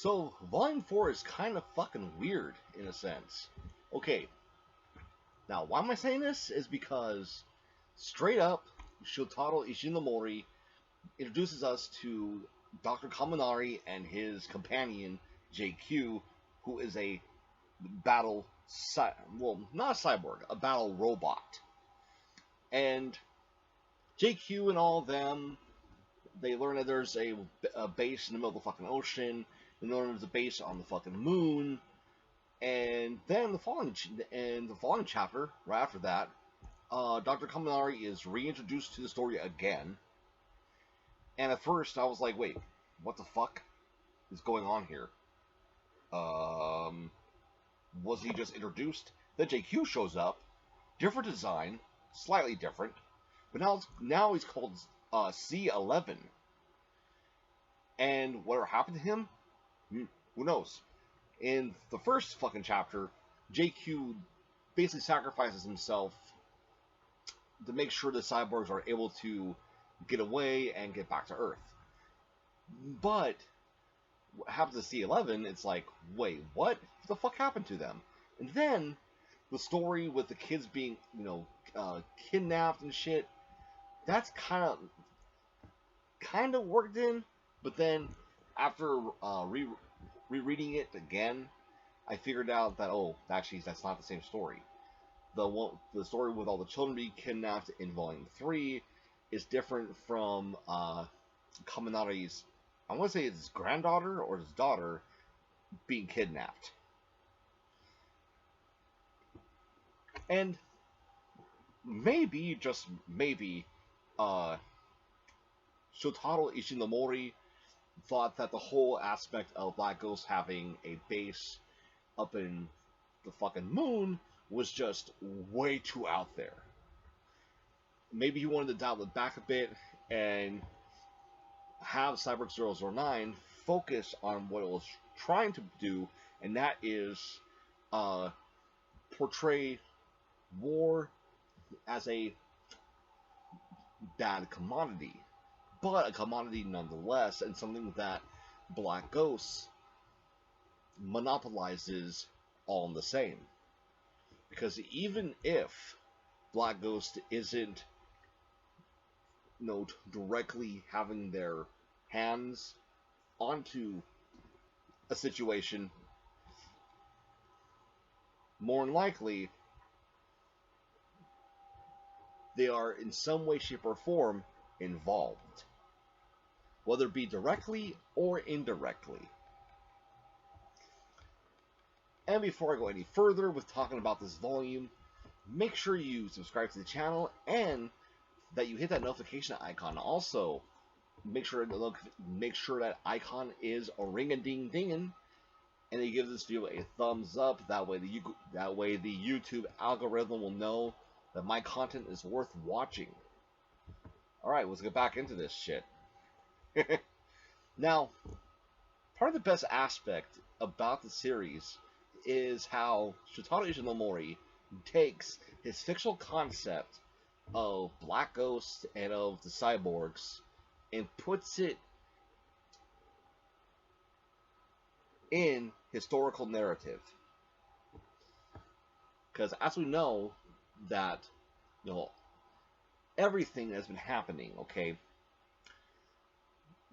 So, Volume 4 is kind of fucking weird, in a sense. Okay, now, why am I saying this? Is because, straight up, Shotaro Ishinomori introduces us to Dr. Kaminari and his companion, JQ, who is a battle... well, not a cyborg, a battle robot. And JQ and all of them, they learn that there's a base in the middle of the fucking ocean. They learn there's a base on the fucking moon. And then the following chapter, right after that, Dr. Kaminari is reintroduced to the story again. And at first, I was like, wait, what the fuck is going on here? Was he just introduced? Then JQ shows up, different design, slightly different, but now he's called C11. And whatever happened to him, who knows? In the first fucking chapter, JQ basically sacrifices himself to make sure the cyborgs are able to get away and get back to Earth. But what happens to C11, it's like, wait, what? What the fuck happened to them? And then the story with the kids being, kidnapped and shit, that's kind of worked in, but then after rereading it again, I figured out that, actually, that's not the same story. The story with all the children being kidnapped in Volume 3 is different from Kaminari's, I want to say it's his granddaughter or his daughter, being kidnapped. And maybe, just maybe, Shotaro Ishinomori thought that the whole aspect of Black Ghost having a base up in the fucking moon was just way too out there. Maybe he wanted to dial it back a bit and have Cyborg 009 focus on what it was trying to do, and that is portray war as a bad commodity, but a commodity nonetheless, and something that Black Ghost monopolizes all in the same. Because even if Black Ghost isn't directly having their hands onto a situation, more than likely they are in some way, shape, or form involved, whether it be directly or indirectly. And before I go any further with talking about this volume, make sure you subscribe to the channel and that you hit that notification icon. Also, make sure that icon is a ring-a-ding-dinging, and you give this video a thumbs up. That way the YouTube algorithm will know that my content is worth watching. Alright, let's get back into this shit. Now, part of the best aspect about the series is how Shotaro Ishinomori takes his fictional concept of Black Ghost and of the cyborgs and puts it in historical narrative. Because as we know that, everything has been happening, okay?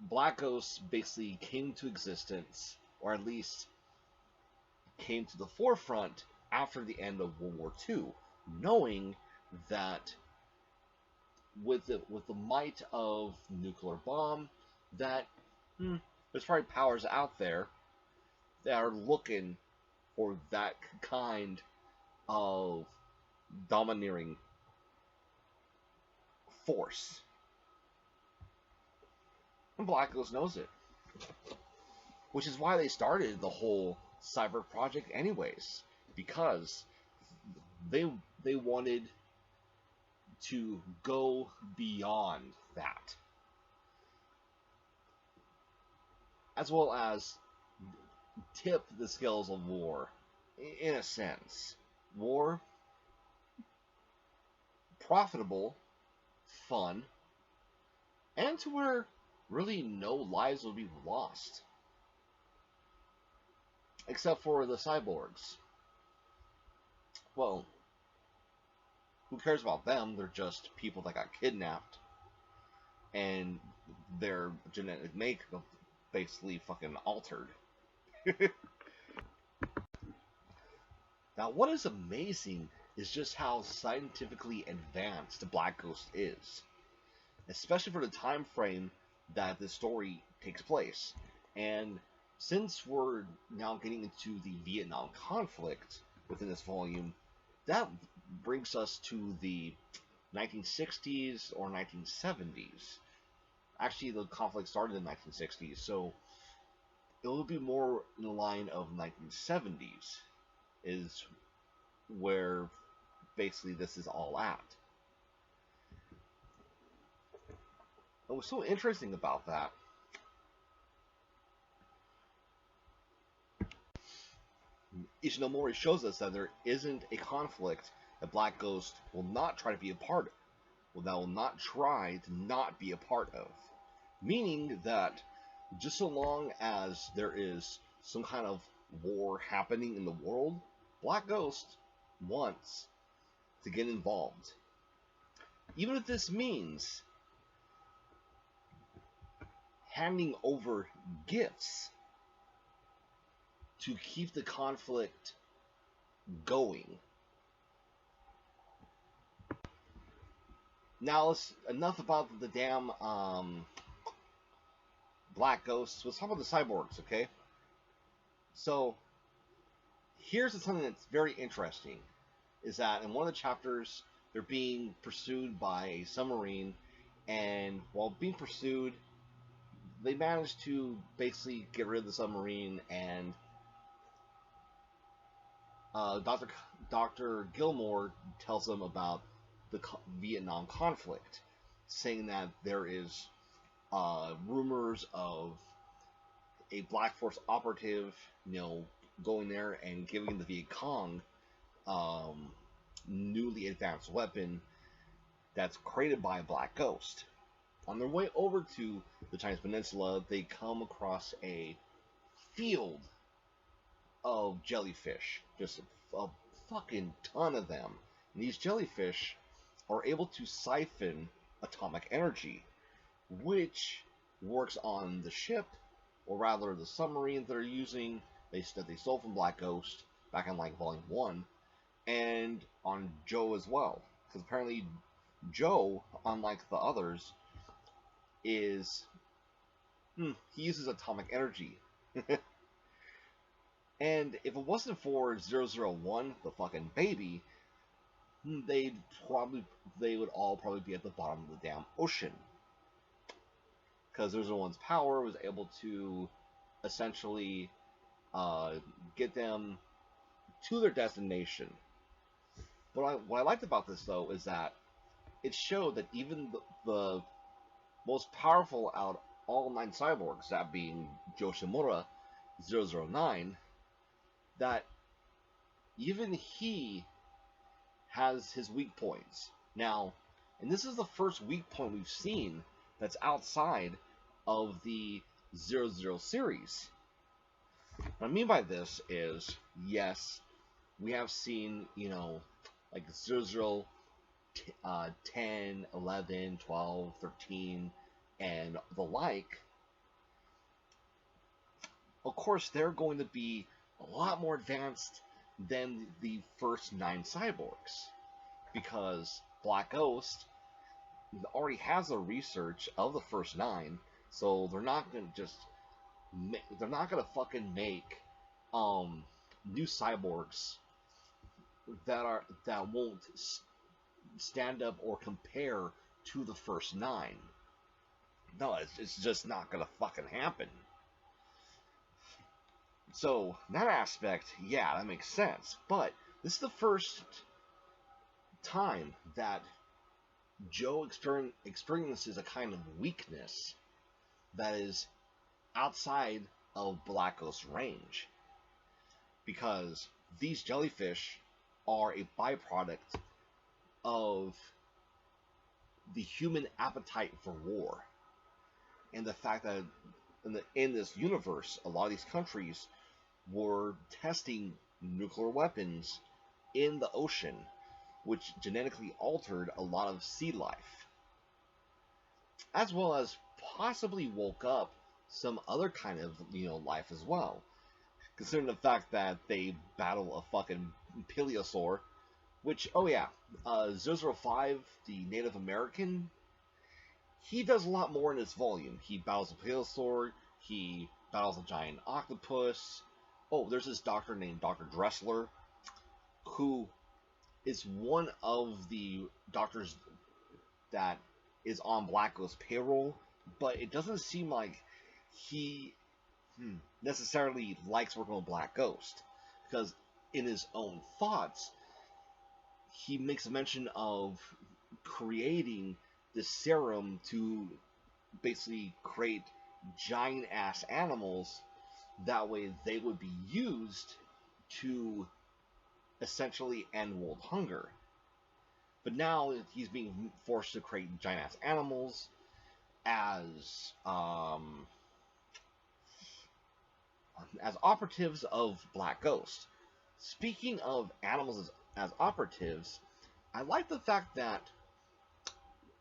Black Ghost basically came to existence, or at least came to the forefront after the end of World War II, knowing that with the might of the nuclear bomb, that there's probably powers out there that are looking for that kind of domineering force. And Black Ghost knows it. Which is why they started the whole Cyborg project anyways. Because they wanted to go beyond that. As well as tip the scales of war, in a sense. War, profitable, fun, and to where really no lives will be lost. except for the cyborgs. Well, who cares about them? They're just people that got kidnapped, and their genetic makeup basically fucking altered. Now, what is amazing is just how scientifically advanced the Black Ghost is, especially for the time frame that the story takes place. And since we're now getting into the Vietnam conflict within this volume, that brings us to the 1960s or 1970s. Actually, the conflict started in the 1960s, so it will be more in the line of 1970s is where basically this is all at. What was so interesting about that Ishinomori shows us that there isn't a conflict that Black Ghost will not try to be a part of, that will not try to not be a part of. Meaning that just so long as there is some kind of war happening in the world, Black Ghost wants to get involved. Even if this means handing over gifts to keep the conflict going. Now, enough about the damn Black Ghosts. Let's talk about the cyborgs, okay? So, here's something that's very interesting, is that in one of the chapters, they're being pursued by a submarine, and while being pursued, they manage to basically get rid of the submarine, and Dr. Gilmore tells them about the Vietnam conflict, saying that there is rumors of a Black Force operative, going there and giving the Viet Cong newly advanced weapon that's created by a Black Ghost. On their way over to the Chinese Peninsula, they come across a field of jellyfish, just a fucking ton of them. And these jellyfish are able to siphon atomic energy, which works on the ship, or rather the submarine they're using, that they stole from Black Ghost back in like Volume 1, and on Joe as well. Because apparently Joe, unlike the others, he uses atomic energy. And if it wasn't for 001, the fucking baby, they would all probably be at the bottom of the damn ocean. Because 001's power was able to essentially get them to their destination. But what I liked about this, though, is that it showed that even the most powerful out of all 9 cyborgs, that being Yoshimura 009, that even he has his weak points. Now, and this is the first weak point we've seen that's outside of the 00 series. What I mean by this is, yes, we have seen, like 00, 10, 11, 12, 13, and the like. Of course, they're going to be a lot more advanced than the first 9 cyborgs, because Black Ghost already has a research of the first 9, so they're not gonna fucking make new cyborgs that won't stand up or compare to the first 9. No, it's just not gonna fucking happen. So, in that aspect, yeah, that makes sense. But this is the first time that Joe experiences a kind of weakness that is outside of Black Ghost's range. Because these jellyfish are a byproduct of the human appetite for war. And the fact that in this universe, a lot of these countries were testing nuclear weapons in the ocean, which genetically altered a lot of sea life, as well as possibly woke up some other kind of, life as well. Considering the fact that they battle a fucking plesiosaur, which, oh yeah, 005, the Native American, he does a lot more in this volume. He battles a plesiosaur, he battles a giant octopus. Oh, there's this doctor named Dr. Dressler, who is one of the doctors that is on Black Ghost's payroll, but it doesn't seem like he necessarily likes working with Black Ghost, because in his own thoughts, he makes a mention of creating this serum to basically create giant-ass animals. That way they would be used to essentially end world hunger. But now he's being forced to create giant-ass animals as operatives of Black Ghost. Speaking of animals as operatives, I like the fact that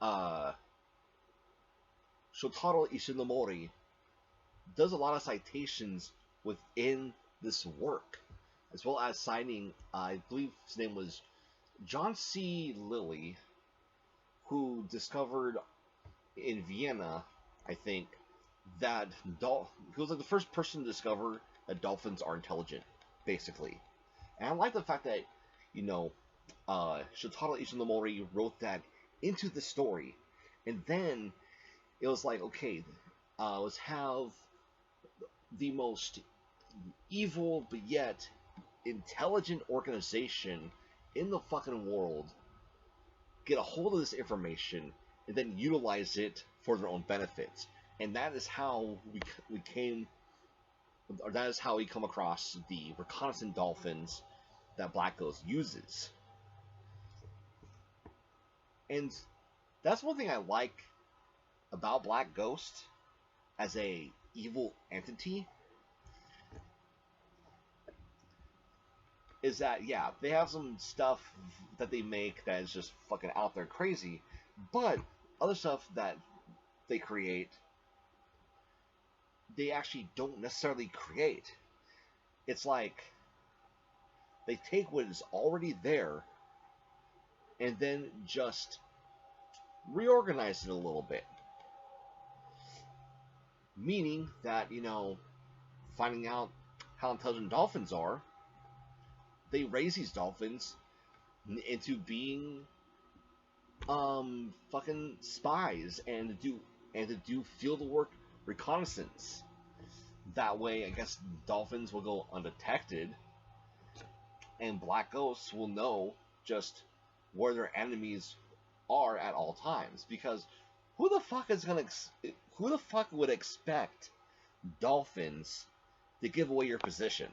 Shotaro Ishinomori does a lot of citations within this work, as well as citing, I believe his name was John C. Lilly, who discovered in Vienna, I think, that he was like the first person to discover that dolphins are intelligent, basically. And I like the fact that, Shotaro Ishinomori wrote that into the story, and then it was like, okay, let's have the most evil but yet intelligent organization in the fucking world get a hold of this information and then utilize it for their own benefits. And that is how we come across the reconnaissance dolphins that Black Ghost uses. And that's one thing I like about Black Ghost as a evil entity, is that, yeah, they have some stuff that they make that is just fucking out there crazy, but other stuff that they create, they actually don't necessarily create. It's like they take what is already there and then just reorganize it a little bit. Meaning that, finding out how intelligent dolphins are, they raise these dolphins into being fucking spies and to do field work reconnaissance. That way, I guess dolphins will go undetected, and Black Ghosts will know just where their enemies are at all times. Because who the fuck would expect dolphins to give away your position?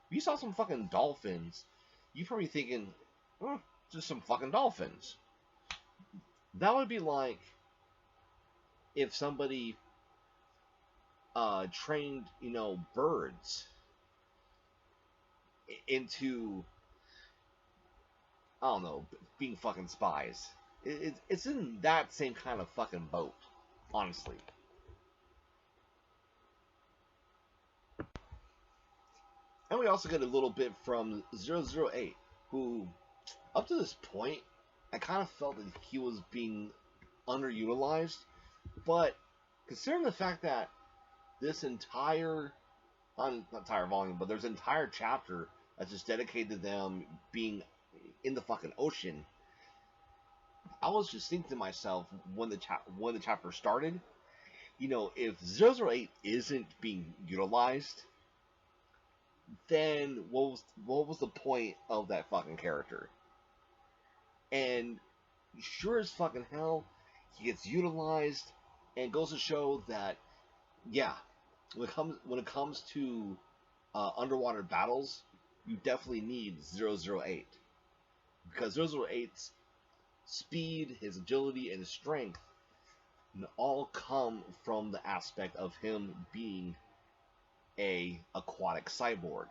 If you saw some fucking dolphins, you'd probably thinking, just some fucking dolphins. That would be like if somebody trained, birds into, I don't know, being fucking spies. It's in that same kind of fucking boat, honestly. And we also get a little bit from 008, who, up to this point, I kind of felt that he was being underutilized, but considering the fact that this entire, not entire volume, but there's an entire chapter that's just dedicated to them being in the fucking ocean, I was just thinking to myself when the chapter started, if 008 isn't being utilized, then what was the point of that fucking character? And sure as fucking hell, he gets utilized, and goes to show that, yeah, when it comes to underwater battles, you definitely need 008. Because 008's speed, his agility, and his strength all come from the aspect of him being a aquatic cyborg.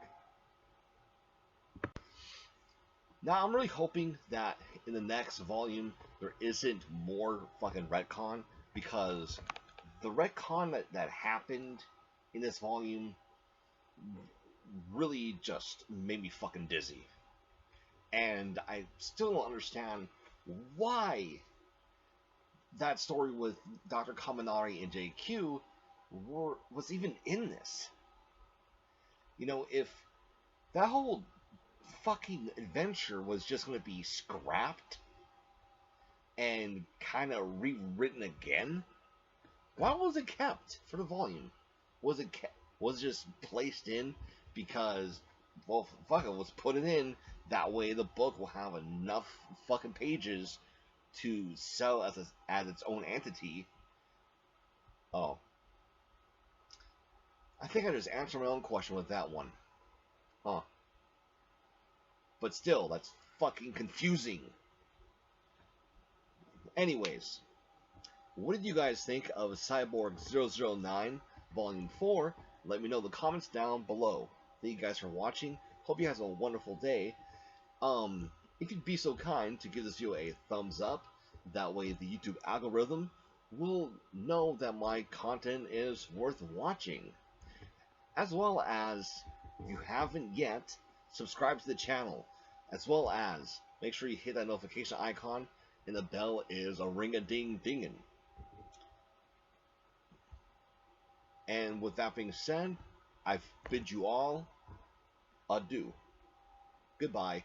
Now, I'm really hoping that in the next volume there isn't more fucking retcon, because the retcon that happened in this volume really just made me fucking dizzy. And I still don't understand why that story with Dr. Kaminari and JQ was even in this. You know, if that whole fucking adventure was just going to be scrapped and kind of rewritten again, why was it kept for the volume? Was it just placed in because, well, fuck it, let's put it in. That way the book will have enough fucking pages to sell as its own entity. Oh. I think I just answered my own question with that one. Huh. But still, that's fucking confusing. Anyways, what did you guys think of Cyborg 009 Volume 4? Let me know in the comments down below. Thank you guys for watching. Hope you guys have a wonderful day. If you'd be so kind to give this video a thumbs up, that way the YouTube algorithm will know that my content is worth watching. As well as, if you haven't yet, subscribe to the channel. As well as, make sure you hit that notification icon, and the bell is a ring-a-ding-dingin'. And with that being said, I bid you all adieu. Goodbye.